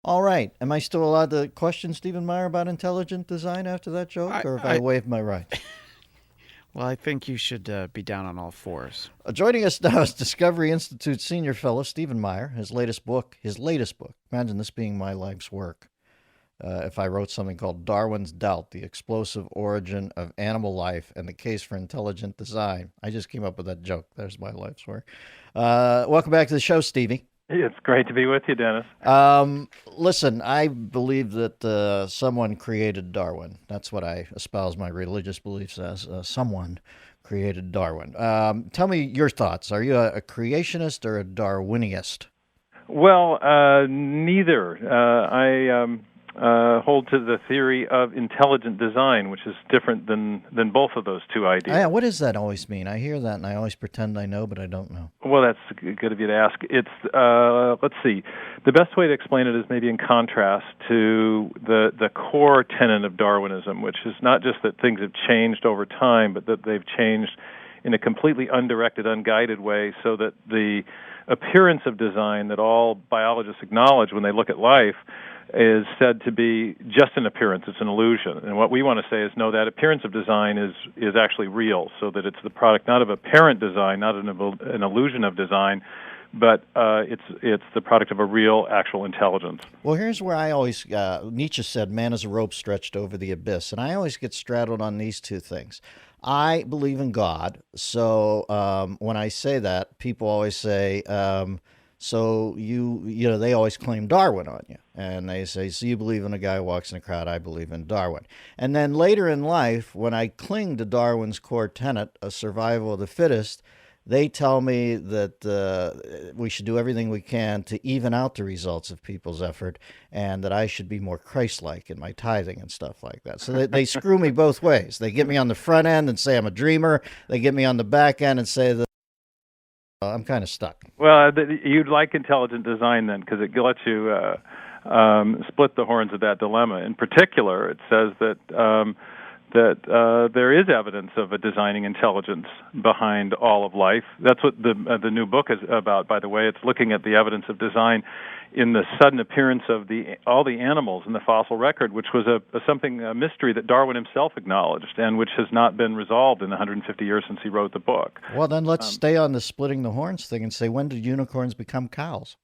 All right. Am I still allowed to question Stephen Meyer about intelligent design after that joke, I, or have I I waived my rights? well, I think you should be down on all fours. Joining us now is Discovery Institute senior fellow Stephen Meyer. His latest book. Imagine this being my life's work. If I wrote something called Darwin's Doubt, The Explosive Origin of Animal Life and the Case for Intelligent Design. I just came up with that joke. There's my life's work. Welcome back to the show, Stevie. It's great to be with you, Dennis. Listen, I believe that someone created Darwin. That's what I espouse my religious beliefs as. Someone created Darwin. Tell me your thoughts. Are you a creationist or a Darwiniast? Well, neither. I hold to the theory of intelligent design, which is different than both of those two ideas. What does that always mean? I hear that and I always pretend I know, but I don't know. Well, that's good of you to ask. It's let's see. The best way to explain it is maybe in contrast to the core tenet of Darwinism, which is not just that things have changed over time, but that they've changed in a completely undirected, unguided way, so that the appearance of design that all biologists acknowledge when they look at life is said to be just an appearance. It's an illusion. And what we want to say is, no, that appearance of design is actually real, so that it's the product not of apparent design, not an illusion of design, but it's the product of a real, actual intelligence. Well, here's where I always, Nietzsche said, man is a rope stretched over the abyss. And I always get straddled on these two things. I believe in God. So when I say that, people always say, so they always claim Darwin on you. And they say, so you believe in a guy who walks in a crowd, I believe in Darwin. And then later in life, when I cling to Darwin's core tenet, a survival of the fittest, they tell me that we should do everything we can to even out the results of people's effort, and that I should be more Christ-like in my tithing and stuff like that. So they screw me both ways. They get me on the front end and say I'm a dreamer. They get me on the back end and say that I'm kind of stuck. Well, you'd like intelligent design then, because it lets you split the horns of that dilemma. In particular, it says that there is evidence of a designing intelligence behind all of life. That's what the new book is about, by the way. It's looking at the evidence of design in the sudden appearance of all the animals in the fossil record, which was a mystery that Darwin himself acknowledged, and which has not been resolved in the 150 years since he wrote the book. Well, then let's stay on the splitting the horns thing and say, when did unicorns become cows?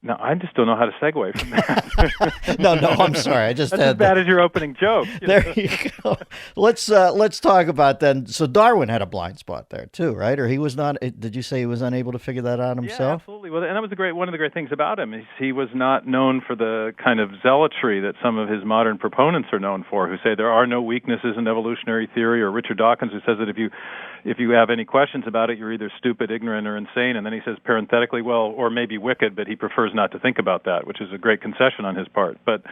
No, I just don't know how to segue from that. No, I'm sorry. I just That's had as bad as your opening joke. There you go. Let's talk about then. So Darwin had a blind spot there too, right? Or he was not. Did you say he was unable to figure that out himself? Yeah, absolutely. Well, and that was one of the great things about him. Is he was not known for the kind of zealotry that some of his modern proponents are known for, who say there are no weaknesses in evolutionary theory, or Richard Dawkins, who says that if you have any questions about it, you're either stupid, ignorant, or insane. And then he says parenthetically, well, or maybe wicked, but he prefers not to think about that, which is a great concession on his part. But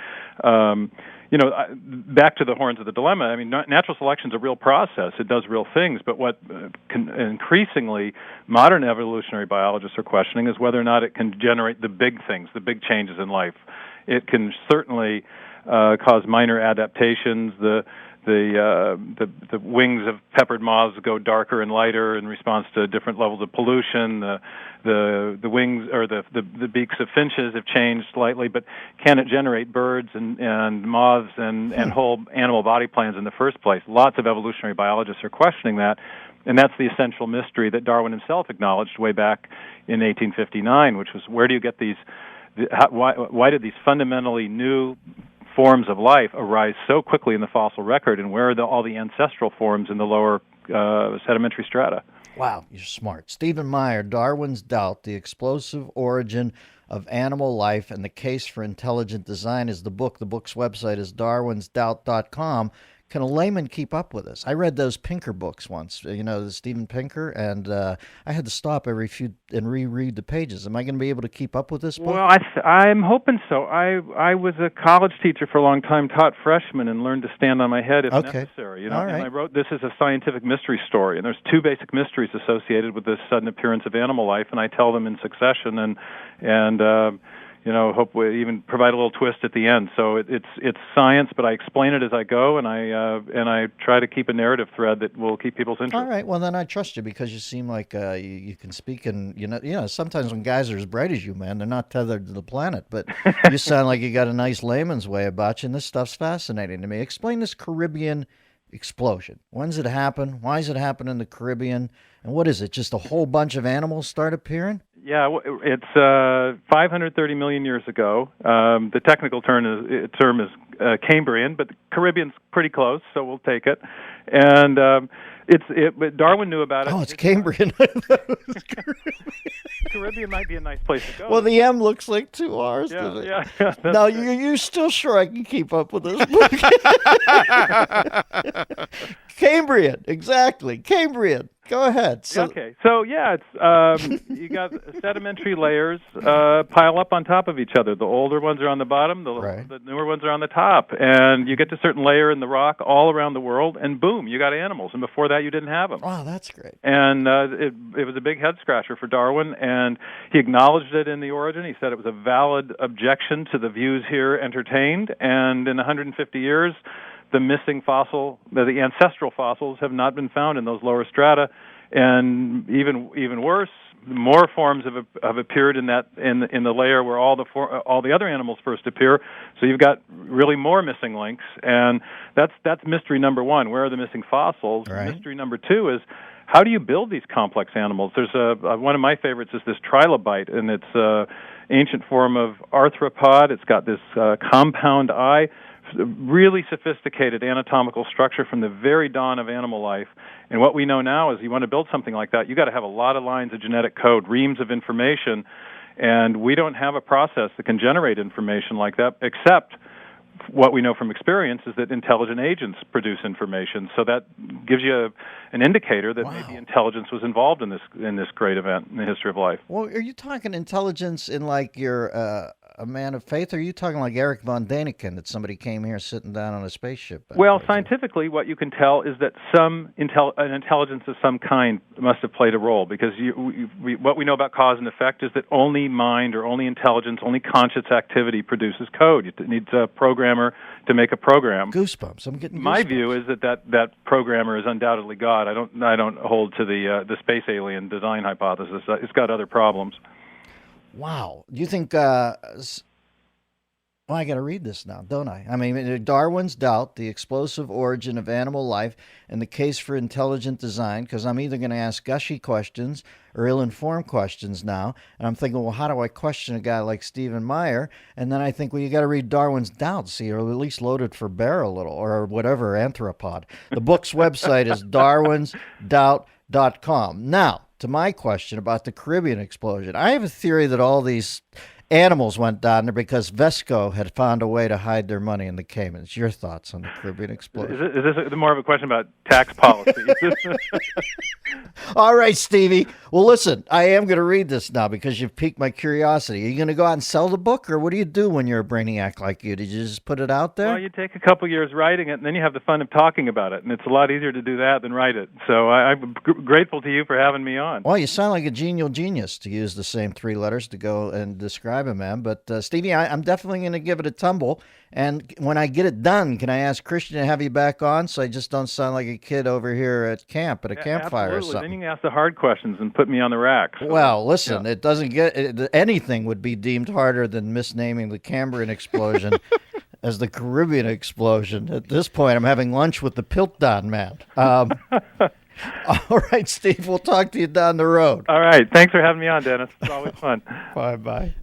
back to the horns of the dilemma. I mean, natural selection is a real process. It does real things. But what increasingly modern evolutionary biologists are questioning is whether or not it can generate the big things, the big changes in life. It can certainly cause minor adaptations. The wings of peppered moths go darker and lighter in response to different levels of pollution. The wings or the beaks of finches have changed slightly, but can it generate birds and moths and whole animal body plans in the first place? Lots of evolutionary biologists are questioning that, and that's the essential mystery that Darwin himself acknowledged way back in 1859, which was, where do you get these? Why did these fundamentally new forms of life arise so quickly in the fossil record, and where are all the ancestral forms in the lower sedimentary strata? Wow, you're smart. Stephen Meyer, Darwin's Doubt, The Explosive Origin of Animal Life and the Case for Intelligent Design is the book. The book's website is darwinsdoubt.com. Can a layman keep up with this? I read those Pinker books once, the Steven Pinker, and I had to stop every few and reread the pages. Am I going to be able to keep up with this book? Well, I'm hoping so. I was a college teacher for a long time, taught freshmen, and learned to stand on my head if necessary. All right. And I wrote this as a scientific mystery story, and there's two basic mysteries associated with this sudden appearance of animal life, and I tell them in succession, and hope we even provide a little twist at the end. So it's science, but I explain it as I go, and I try to keep a narrative thread that will keep people's interest. All right, well then I trust you because you seem like you can speak, and sometimes when guys are as bright as you, man, they're not tethered to the planet, but you sound like you got a nice layman's way about you, and this stuff's fascinating to me. Explain this Caribbean explosion. When does it happen? Why does it happen in the Caribbean? And what is it? Just a whole bunch of animals start appearing? Yeah, it's 530 million years ago. The technical term is Cambrian, but the Caribbean's pretty close, so we'll take it. And but Darwin knew about it. Oh, it's Cambrian. Caribbean might be a nice place to go. Well, the M looks like two R's. Yeah. Now, you're still sure I can keep up with this? Cambrian, exactly. Cambrian. Go ahead. Okay. So yeah, it's you got sedimentary layers pile up on top of each other. The older ones are on the bottom, the newer ones are on the top, and you get to a certain layer in the rock all around the world, and boom, you got animals. And before that, you didn't have them. Wow, that's great. And it was a big head scratcher for Darwin, and he acknowledged it in the origin. He said it was a valid objection to the views here entertained, and in 150 years. The missing the ancestral fossils have not been found in those lower strata, and even worse, more forms have appeared in the layer where all the other animals first appear. So you've got really more missing links, and that's mystery number one. Where are the missing fossils? Right. Mystery number two is how do you build these complex animals? There's one of my favorites is this trilobite, and it's an ancient form of arthropod. It's got this compound eye. Really sophisticated anatomical structure from the very dawn of animal life. And what we know now is you want to build something like that, you got to have a lot of lines of genetic code, reams of information, and we don't have a process that can generate information like that, except what we know from experience is that intelligent agents produce information. So that gives you an indicator that maybe intelligence was involved in this great event in the history of life. Well, are you talking intelligence in like you're a man of faith, or are you talking like Eric von Däniken, that somebody came here sitting down on a spaceship? Well, scientifically, what you can tell is that an intelligence of some kind must have played a role, because what we know about cause and effect is that only mind or only intelligence, only conscious activity produces code. It needs a programmer to make a program. Goosebumps. I'm getting goosebumps. My view is that programmer is undoubtedly God. I don't hold to the space alien design hypothesis. It's got other problems. Wow. Do you think, well, I got to read this now, don't I? I mean, Darwin's doubt, the explosive origin of animal life, and the case for intelligent design, because I'm either going to ask gushy questions or ill-informed questions now, and I'm thinking, well, how do I question a guy like Stephen Meyer? And then I think, well, you got to read Darwin's doubt, see, or at least loaded for bear a little, or whatever, anthropod. The book's website is darwinsdoubt.com. Now, to my question about the Caribbean explosion, I have a theory that all these animals went down there because Vesco had found a way to hide their money in the Caymans. Your thoughts on the Caribbean explosion? Is this more of a question about tax policy? All right, Stevie. Well, listen, I am going to read this now because you've piqued my curiosity. Are you going to go out and sell the book, or what do you do when you're a brainiac like you? Did you just put it out there? Well, you take a couple years writing it, and then you have the fun of talking about it, and it's a lot easier to do that than write it. So I'm grateful to you for having me on. Well, you sound like a genial genius, to use the same three letters to go and describe a man. But, Stevie, I'm definitely going to give it a tumble. And when I get it done, can I ask Christian to have you back on so I just don't sound like a kid over here at camp, at a campfire or something? Then you can ask the hard questions and put me on the rack. So, well, listen, It doesn't get anything would be deemed harder than misnaming the Cambrian explosion as the Caribbean explosion. At this point, I'm having lunch with the Piltdown man. All right, Steve, we'll talk to you down the road. All right. Thanks for having me on, Dennis. It's always fun. Bye-bye.